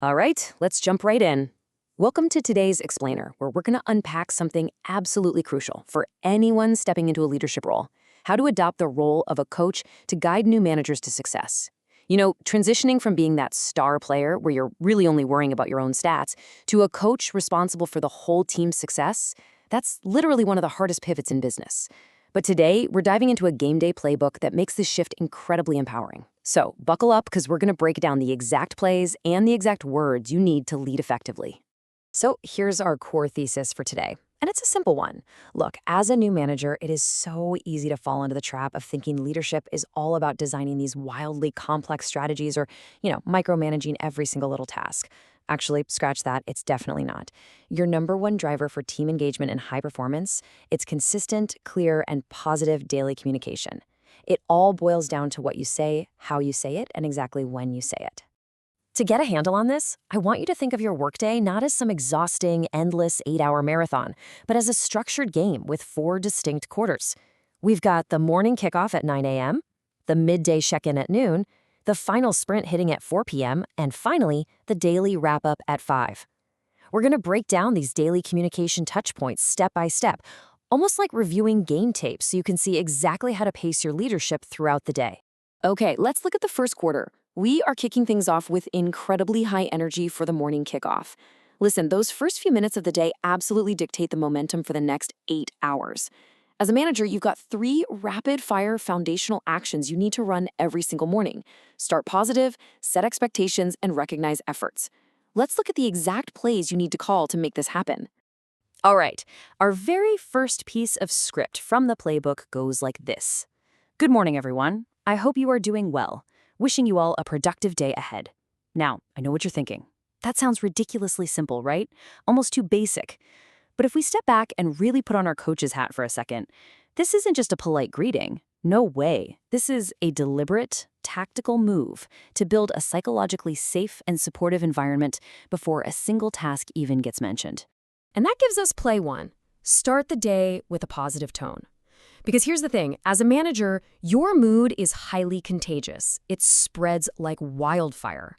All right, let's jump right in. Welcome to today's Explainer, where we're going to unpack something absolutely crucial for anyone stepping into a leadership role: how to adopt the role of a coach to guide new managers to success. Transitioning from being that star player where you're really only worrying about your own stats to a coach responsible for the whole team's success, that's literally one of the hardest pivots in business. But today, we're diving into a game day playbook that makes this shift incredibly empowering. So buckle up because we're going to break down the exact plays and the exact words you need to lead effectively. So here's our core thesis for today. And it's a simple one. Look, as a new manager, it is so easy to fall into the trap of thinking leadership is all about designing these wildly complex strategies or, micromanaging every single little task. Actually, scratch that, it's definitely not. Your number one driver for team engagement and high performance, it's consistent, clear, and positive daily communication. It all boils down to what you say, how you say it, and exactly when you say it. To get a handle on this, I want you to think of your workday not as some exhausting, endless 8-hour marathon, but as a structured game with 4 distinct quarters. We've got the morning kickoff at 9 a.m., the midday check-in at noon, the final sprint hitting at 4 p.m., and finally, the daily wrap-up at 5. We're going to break down these daily communication touchpoints step by step, almost like reviewing game tapes so you can see exactly how to pace your leadership throughout the day. Okay, let's look at the first quarter. We are kicking things off with incredibly high energy for the morning kickoff. Listen, those first few minutes of the day absolutely dictate the momentum for the next 8 hours. As a manager, you've got 3 rapid-fire foundational actions you need to run every single morning. Start positive, set expectations, and recognize efforts. Let's look at the exact plays you need to call to make this happen. All right, our very first piece of script from the playbook goes like this. Good morning, everyone. I hope you are doing well. Wishing you all a productive day ahead. Now, I know what you're thinking. That sounds ridiculously simple, right? Almost too basic. But if we step back and really put on our coach's hat for a second, this isn't just a polite greeting. No way. This is a deliberate, tactical move to build a psychologically safe and supportive environment before a single task even gets mentioned. And that gives us play 1. Start the day with a positive tone. Because here's the thing, as a manager, your mood is highly contagious. It spreads like wildfire.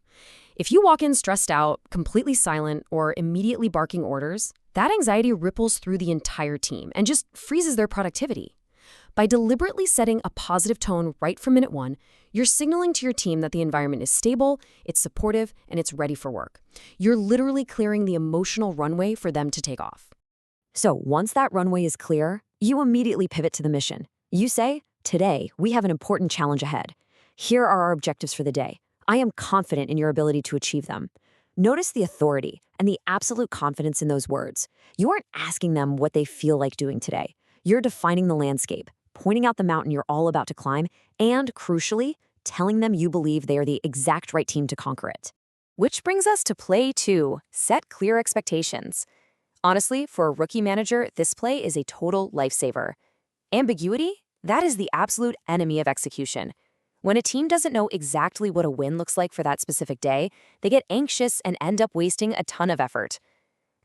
If you walk in stressed out, completely silent, or immediately barking orders, that anxiety ripples through the entire team and just freezes their productivity. By deliberately setting a positive tone right from minute 1, you're signaling to your team that the environment is stable, it's supportive, and it's ready for work. You're literally clearing the emotional runway for them to take off. So once that runway is clear, you immediately pivot to the mission. You say, today, we have an important challenge ahead. Here are our objectives for the day. I am confident in your ability to achieve them. Notice the authority and the absolute confidence in those words. You aren't asking them what they feel like doing today. You're defining the landscape, pointing out the mountain you're all about to climb, and, crucially, telling them you believe they are the exact right team to conquer it. Which brings us to play 2, set clear expectations. Honestly, for a rookie manager, this play is a total lifesaver. Ambiguity? That is the absolute enemy of execution. When a team doesn't know exactly what a win looks like for that specific day, they get anxious and end up wasting a ton of effort.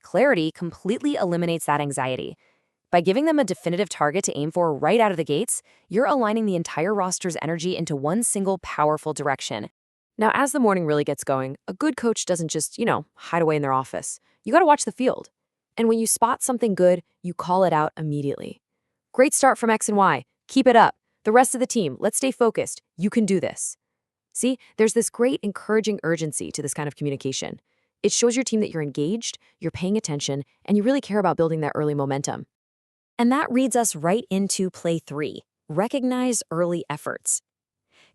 Clarity completely eliminates that anxiety. By giving them a definitive target to aim for right out of the gates, you're aligning the entire roster's energy into one single powerful direction. Now, as the morning really gets going, a good coach doesn't just, hide away in their office. You gotta watch the field. And when you spot something good, you call it out immediately. Great start from X and Y. Keep it up. The rest of the team, let's stay focused. You can do this. See, there's this great encouraging urgency to this kind of communication. It shows your team that you're engaged, you're paying attention, and you really care about building that early momentum. And that leads us right into play 3, recognize early efforts.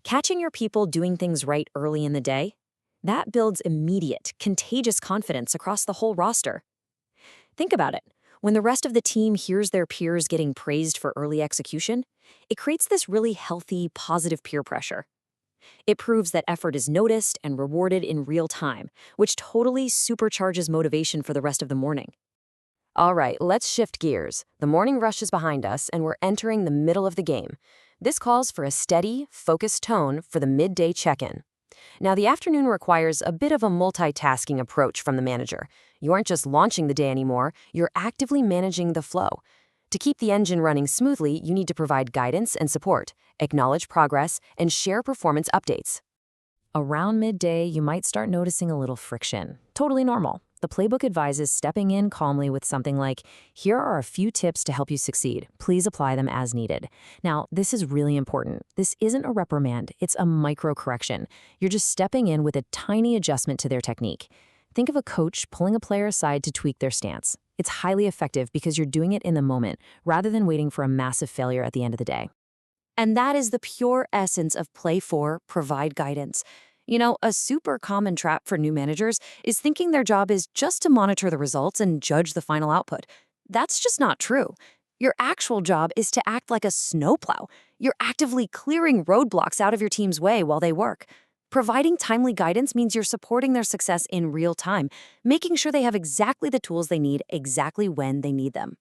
Catching your people doing things right early in the day, that builds immediate, contagious confidence across the whole roster. Think about it. When the rest of the team hears their peers getting praised for early execution, it creates this really healthy, positive peer pressure. It proves that effort is noticed and rewarded in real time, which totally supercharges motivation for the rest of the morning. All right, let's shift gears. The morning rush is behind us, and we're entering the middle of the game. This calls for a steady, focused tone for the midday check-in. Now, the afternoon requires a bit of a multitasking approach from the manager. You aren't just launching the day anymore, you're actively managing the flow. To keep the engine running smoothly, you need to provide guidance and support, acknowledge progress, and share performance updates. Around midday, you might start noticing a little friction. Totally normal. The playbook advises stepping in calmly with something like, here are a few tips to help you succeed. Please apply them as needed. Now, this is really important. This isn't a reprimand, it's a micro correction. You're just stepping in with a tiny adjustment to their technique. Think of a coach pulling a player aside to tweak their stance. It's highly effective because you're doing it in the moment, rather than waiting for a massive failure at the end of the day. And that is the pure essence of Play for, provide guidance. A super common trap for new managers is thinking their job is just to monitor the results and judge the final output. That's just not true. Your actual job is to act like a snowplow. You're actively clearing roadblocks out of your team's way while they work. Providing timely guidance means you're supporting their success in real time, making sure they have exactly the tools they need exactly when they need them.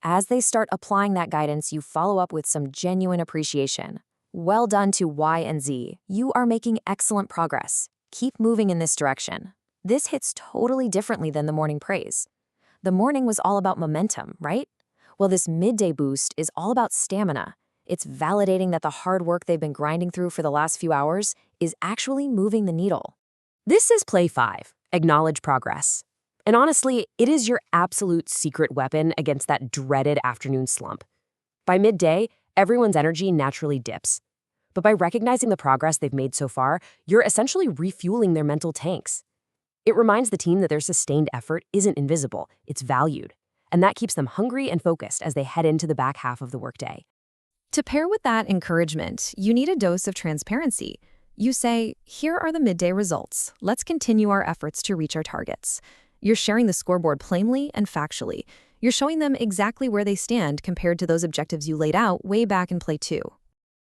As they start applying that guidance, you follow up with some genuine appreciation. Well done to Y and Z. You are making excellent progress. Keep moving in this direction. This hits totally differently than the morning praise. The morning was all about momentum, right? Well, this midday boost is all about stamina. It's validating that the hard work they've been grinding through for the last few hours is actually moving the needle. This is Play 5, Acknowledge Progress. And honestly, it is your absolute secret weapon against that dreaded afternoon slump. By midday, everyone's energy naturally dips. But by recognizing the progress they've made so far, you're essentially refueling their mental tanks. It reminds the team that their sustained effort isn't invisible, it's valued. And that keeps them hungry and focused as they head into the back half of the workday. To pair with that encouragement, you need a dose of transparency. You say, here are the midday results. Let's continue our efforts to reach our targets. You're sharing the scoreboard plainly and factually. You're showing them exactly where they stand compared to those objectives you laid out way back in Play 2.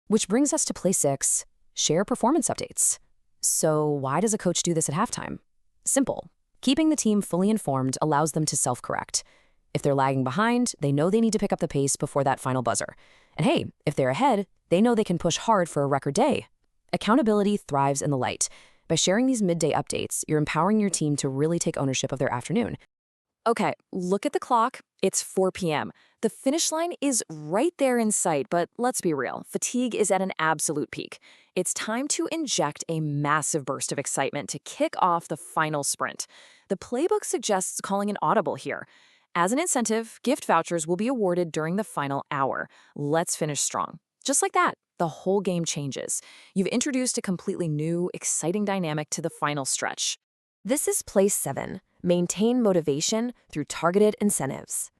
Which brings us to Play 6, share performance updates. So why does a coach do this at halftime? Simple. Keeping the team fully informed allows them to self-correct. If they're lagging behind, they know they need to pick up the pace before that final buzzer. And hey, if they're ahead, they know they can push hard for a record day. Accountability thrives in the light. By sharing these midday updates, you're empowering your team to really take ownership of their afternoon. Okay, look at the clock. It's 4 p.m. The finish line is right there in sight, but let's be real, fatigue is at an absolute peak. It's time to inject a massive burst of excitement to kick off the final sprint. The playbook suggests calling an audible here. As an incentive, gift vouchers will be awarded during the final hour. Let's finish strong. Just like that, the whole game changes. You've introduced a completely new, exciting dynamic to the final stretch. This is Play 7. Maintain motivation through targeted incentives.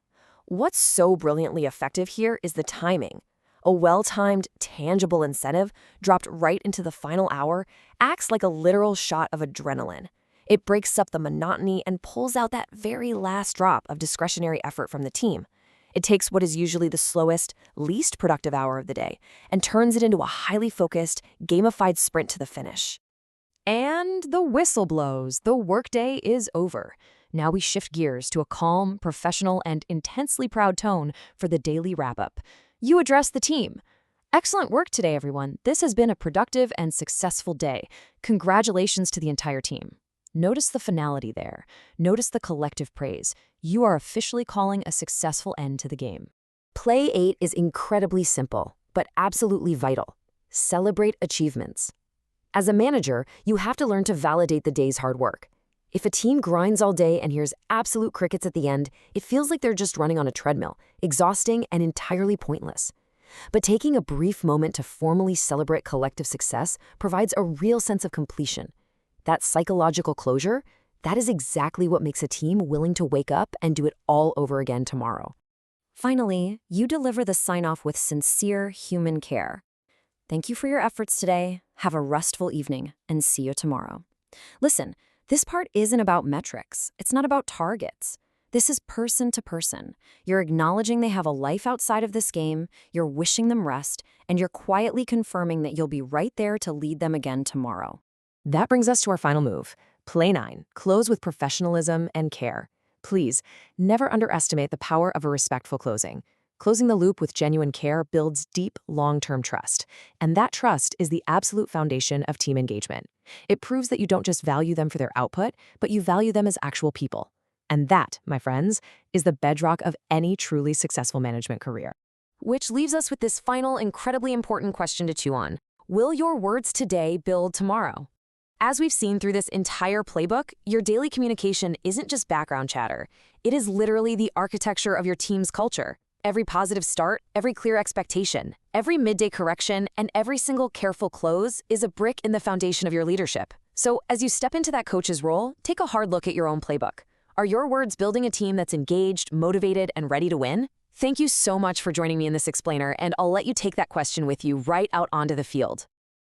What's so brilliantly effective here is the timing. A well-timed, tangible incentive dropped right into the final hour acts like a literal shot of adrenaline. It breaks up the monotony and pulls out that very last drop of discretionary effort from the team. It takes what is usually the slowest, least productive hour of the day and turns it into a highly focused, gamified sprint to the finish. And the whistle blows. The workday is over. Now we shift gears to a calm, professional, and intensely proud tone for the daily wrap-up. You address the team. Excellent work today, everyone. This has been a productive and successful day. Congratulations to the entire team. Notice the finality there. Notice the collective praise. You are officially calling a successful end to the game. Play 8 is incredibly simple, but absolutely vital. Celebrate achievements. As a manager, you have to learn to validate the day's hard work. If a team grinds all day and hears absolute crickets at the end, it feels like they're just running on a treadmill, exhausting and entirely pointless. But taking a brief moment to formally celebrate collective success provides a real sense of completion. That psychological closure, that is exactly what makes a team willing to wake up and do it all over again tomorrow. Finally, you deliver the sign-off with sincere human care. Thank you for your efforts today. Have a restful evening, and see you tomorrow. Listen, this part isn't about metrics. It's not about targets. This is person to person. You're acknowledging they have a life outside of this game, you're wishing them rest, and you're quietly confirming that you'll be right there to lead them again tomorrow. That brings us to our final move. Play 9. Close with professionalism and care. Please, never underestimate the power of a respectful closing. Closing the loop with genuine care builds deep, long-term trust. And that trust is the absolute foundation of team engagement. It proves that you don't just value them for their output, but you value them as actual people. And that, my friends, is the bedrock of any truly successful management career. Which leaves us with this final, incredibly important question to chew on. Will your words today build tomorrow? As we've seen through this entire playbook, your daily communication isn't just background chatter. It is literally the architecture of your team's culture. Every positive start, every clear expectation, every midday correction, and every single careful close is a brick in the foundation of your leadership. So, as you step into that coach's role, take a hard look at your own playbook. Are your words building a team that's engaged, motivated, and ready to win? Thank you so much for joining me in this explainer, and I'll let you take that question with you right out onto the field.